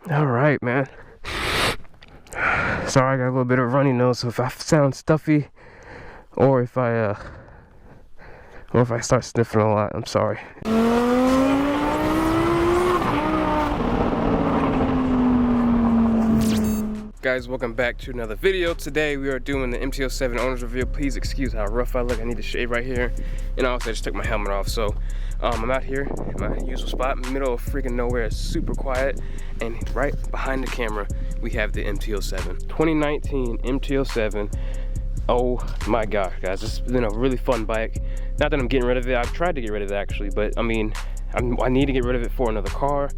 Alright, man. Sorry, I got a little bit of a runny nose, so if I sound stuffy or if I start sniffing a lot, I'm sorry. Guys, welcome back to another video. Today we are doing the MT-07 owner's review. Please excuse how rough I look. I need to shave right here, and also I just took my helmet off. So I'm out here in my usual spot, in the middle of freaking nowhere. It's super quiet, and right behind the camera we have the MT-07 2019 MT-07. Oh my gosh, guys, this has been a really fun bike. Not that I'm getting rid of it. I've tried to get rid of it actually, but I mean, I need to get rid of it for another car,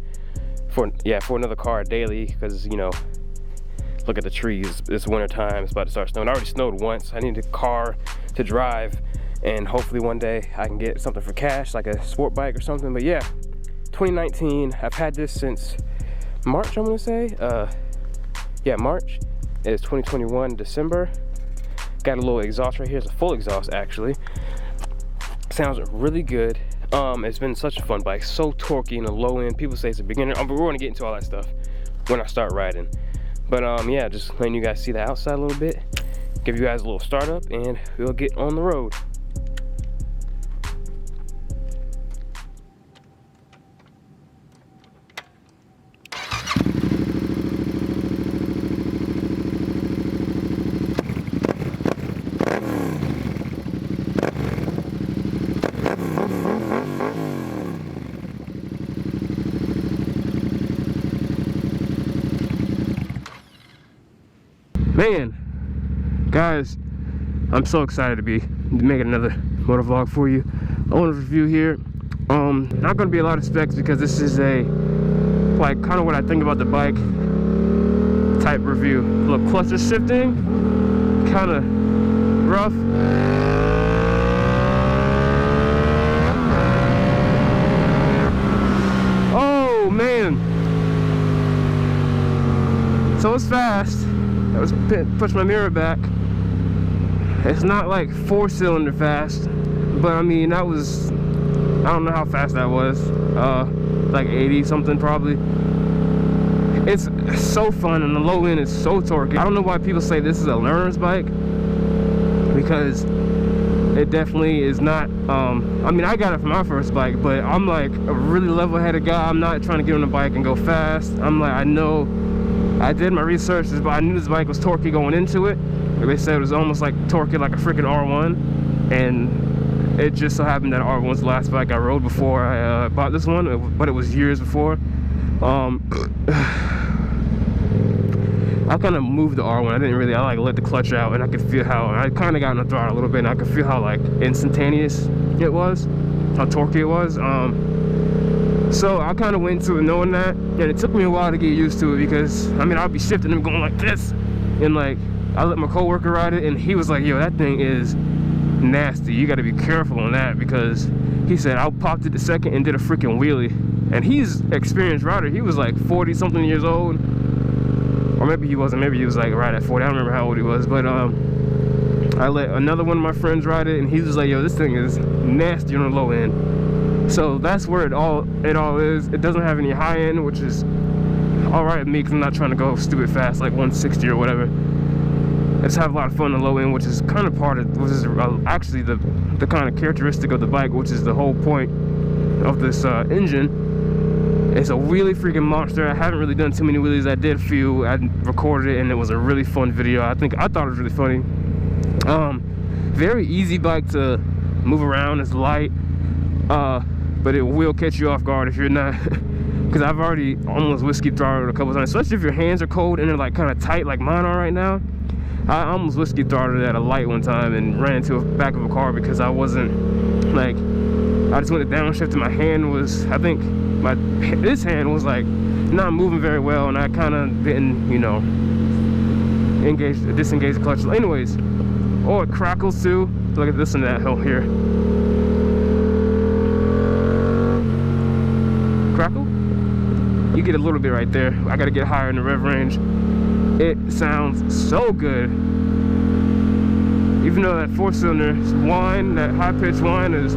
for another car daily, because you know, look at the trees. It's winter time. It's about to start snowing. It already snowed once. I need a car to drive, and hopefully one day I can get something for cash, like a sport bike or something. But yeah, 2019. I've had this since March, I'm gonna say. Yeah, March. It is 2021 December. Got a little exhaust right here. It's a full exhaust actually. Sounds really good. It's been such a fun bike. So torquey in the low end. People say it's a beginner. We're gonna get into all that stuff when I start riding. But yeah, just letting you guys see the outside a little bit, give you guys a little startup, and we'll get on the road. Man, guys, I'm so excited to be making another motor vlog for you. Owner's review here. Not gonna be a lot of specs because this is a like kind of what I think about the bike type review. Look, cluster shifting, kind of rough. Oh man, so it's fast. I was push my mirror back. It's not like 4-cylinder fast, but I mean that was, I don't know how fast that was. Like 80 something probably. It's so fun, and the low end is so torquey. I don't know why people say this is a learner's bike, because it definitely is not. I mean, I got it for my first bike, but I'm like a really level-headed guy. I'm not trying to get on a bike and go fast. I'm like, I know. I did my research, but I knew this bike was torquey going into it. They said it was almost like torquey like a freaking R1, and it just so happened that R1 was the last bike I rode before I bought this one, but it was years before. I kind of moved the R1. I didn't really. I like let the clutch out, and I could feel how I kind of got in the throttle a little bit, and I could feel how like instantaneous it was, how torquey it was. So I kind of went into it knowing that, and it took me a while to get used to it, because I mean I'll be shifting and going like this, and like I let my coworker ride it, and he was like, yo, that thing is nasty, you got to be careful on that, because he said I popped it the second and did a freaking wheelie, and he's an experienced rider. He was like 40 something years old, or maybe he wasn't, maybe he was like right at 40, I don't remember how old he was, but I let another one of my friends ride it, and he was like, yo, this thing is nasty on the low end. So that's where it all is. It doesn't have any high end, which is all right with me, because I'm not trying to go stupid fast like 160 or whatever. I just have a lot of fun on the low end, which is kind of part of, which is actually the kind of characteristic of the bike, which is the whole point of this engine. It's a really freaking monster. I haven't really done too many wheelies. I did a few. I recorded it, and it was a really fun video. I thought it was really funny. Very easy bike to move around. It's light. But it will catch you off guard if you're not, because I've already almost whiskey throttled a couple times, especially if your hands are cold and they're like kind of tight like mine are right now. I almost whiskey throttled at a light one time and ran into the back of a car because I wasn't like, I just went to downshift and my hand was, I think this hand was like not moving very well, and I kind of didn't, you know, disengage the clutch. Anyways, oh, it crackles too. Look at this and that hill here. Crackle? You get a little bit right there. I gotta get higher in the rev range. It sounds so good. Even though that 4-cylinder whine, that high-pitched whine is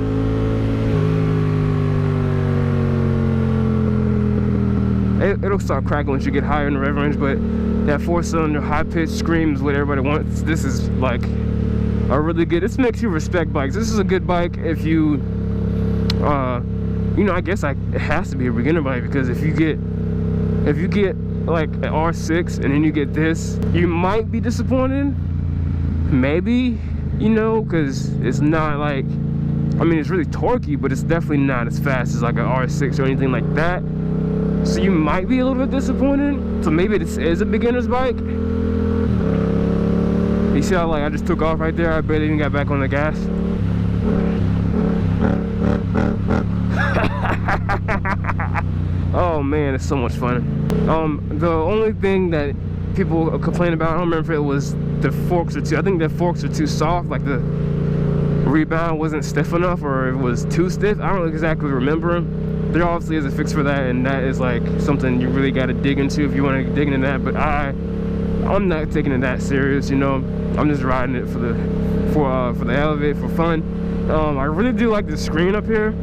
It'll start cracking once you get higher in the rev range, but that 4-cylinder high-pitched scream is what everybody wants. This is like a really good, this makes you respect bikes. This is a good bike if you, you know, I guess it has to be a beginner bike, because if you get like an R6 and then you get this, you might be disappointed, maybe, you know, because it's not like, I mean, it's really torquey, but it's definitely not as fast as like an R6 or anything like that. So you might be a little bit disappointed. So maybe this is a beginner's bike. You see how like I just took off right there? I barely even got back on the gas. Oh man, it's so much fun. The only thing that people complain about, I don't remember if it was the forks I think the forks are too soft, like the rebound wasn't stiff enough, or it was too stiff. I don't exactly remember. There obviously is a fix for that, and that is like something you really got to dig into if you want to dig into that. But I'm not taking it that serious, you know. I'm just riding it for the hell of it, for fun. I really do like the screen up here.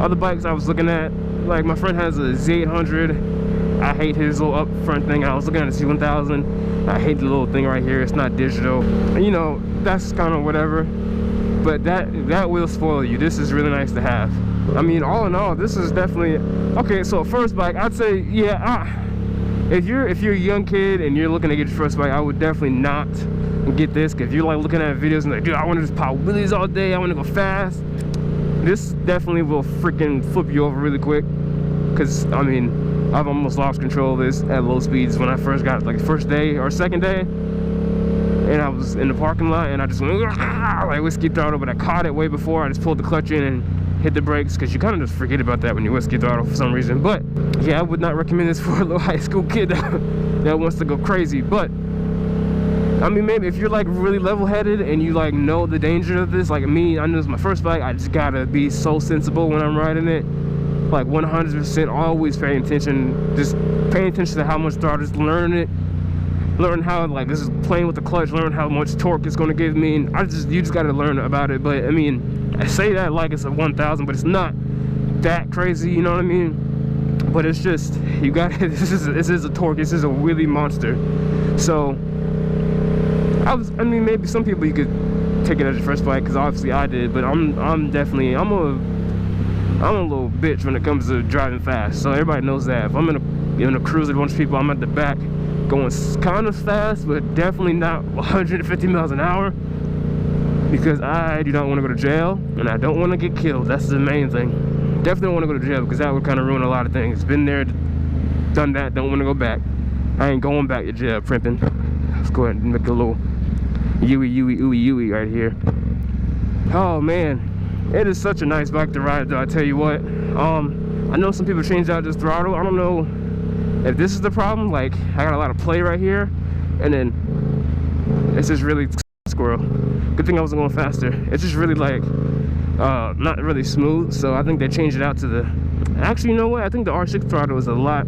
Other bikes I was looking at, like my friend has a Z800. I hate his little up front thing. I was looking at the C1000. I hate the little thing right here. It's not digital. You know, that's kind of whatever. But that will spoil you. This is really nice to have. I mean, all in all, this is definitely okay. So first bike, I'd say, yeah, if you're a young kid and you're looking to get your first bike, I would definitely not get this. If you're like looking at videos and like, dude, I want to just pop wheelies all day, I want to go fast, this definitely will freaking flip you over really quick. Because I mean, I've almost lost control of this at low speeds when I first got it, like first day or second day, and I was in the parking lot and I just went like whiskey throttle, but I caught it way before. I just pulled the clutch in and hit the brakes, because you kind of just forget about that when you whiskey throttle for some reason. But yeah, I would not recommend this for a little high school kid that wants to go crazy. But I mean, maybe if you're like really level-headed and you like know the danger of this, like me, I know it's my first bike. I just gotta be so sensible when I'm riding it, like 100%, always paying attention, just paying attention to how much throttle, just learn how, like, this is playing with the clutch, learn how much torque it's going to give me. And you just got to learn about it. But I mean, I say that like it's a 1000, but it's not that crazy, you know what I mean? But it's just, you got this is a torque, this is a wheelie monster. So I mean, maybe some people you could take it as your first bike, because obviously I did, but I'm a little bitch when it comes to driving fast. So everybody knows that. If I'm in a cruise with a bunch of people, I'm at the back going kind of fast, but definitely not 150 miles an hour, because I do not want to go to jail and I don't want to get killed. That's the main thing. Definitely don't want to go to jail, because that would kind of ruin a lot of things. Been there, done that, don't want to go back. I ain't going back to jail, primping. Let's go ahead and make a little ooey right here. Oh man, it is such a nice bike to ride, though, I tell you what. I know some people changed out this throttle. I don't know if this is the problem. Like, I got a lot of play right here, and then it's just really squirrel. Good thing I wasn't going faster. It's just really like not really smooth. So I think they changed it out to the, actually, you know what, I think the R6 throttle is a lot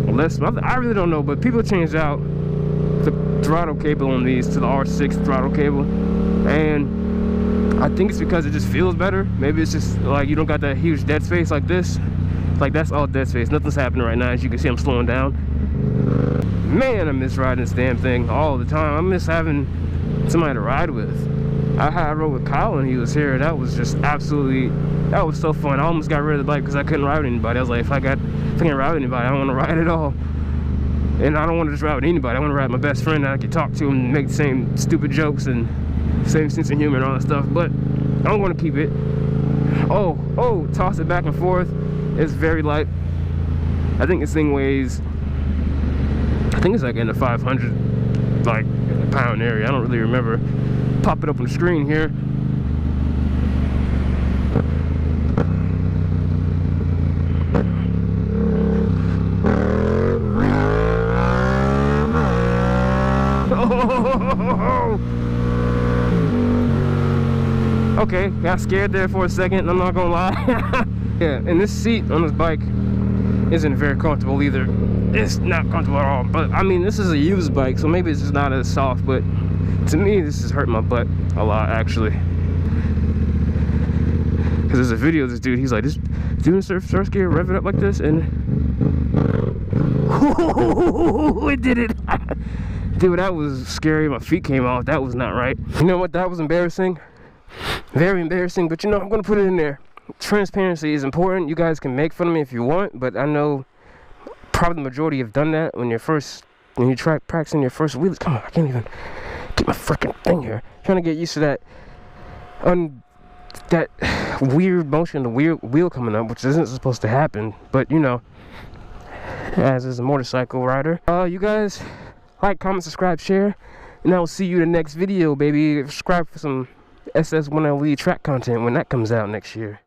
less. I really don't know, but people changed out the throttle cable on these to the R6 throttle cable, and I think it's because it just feels better. Maybe it's just like you don't got that huge dead space like this. Like, that's all dead space. Nothing's happening right now. As you can see, I'm slowing down. Man, I miss riding this damn thing all the time. I miss having somebody to ride with. I rode with Kyle when he was here. That was just absolutely, that was so fun. I almost got rid of the bike because I couldn't ride with anybody. I was like, if I can't ride with anybody, I don't want to ride at all. And I don't want to just ride with anybody. I want to ride with my best friend that I can talk to and make the same stupid jokes and same sense of humor and all that stuff. But I don't want to keep it. Oh, toss it back and forth. It's very light. I think this thing weighs, I think it's like in the 500 like pound area. I don't really remember. Pop it up on the screen here. Okay, got scared there for a second, I'm not gonna lie. Yeah, and this seat on this bike isn't very comfortable either. It's not comfortable at all. But I mean, this is a used bike, so maybe it's just not as soft, but to me this is hurting my butt a lot, actually. Because there's a video of this dude, he's like, this dude in surf gear rev it up like this, and It did it. Dude, that was scary. My feet came off. That was not right. You know what? That was embarrassing. Very embarrassing. But you know, I'm going to put it in there. Transparency is important. You guys can make fun of me if you want, but I know probably the majority have done that when you try practicing your first wheelies. Come on, I can't even get my freaking thing here. Trying to get used to that weird motion, the weird wheel coming up, which isn't supposed to happen. But you know, as is a motorcycle rider, you guys like, comment, subscribe, share, and I will see you in the next video, baby. Subscribe for some SS1LE track content when that comes out next year.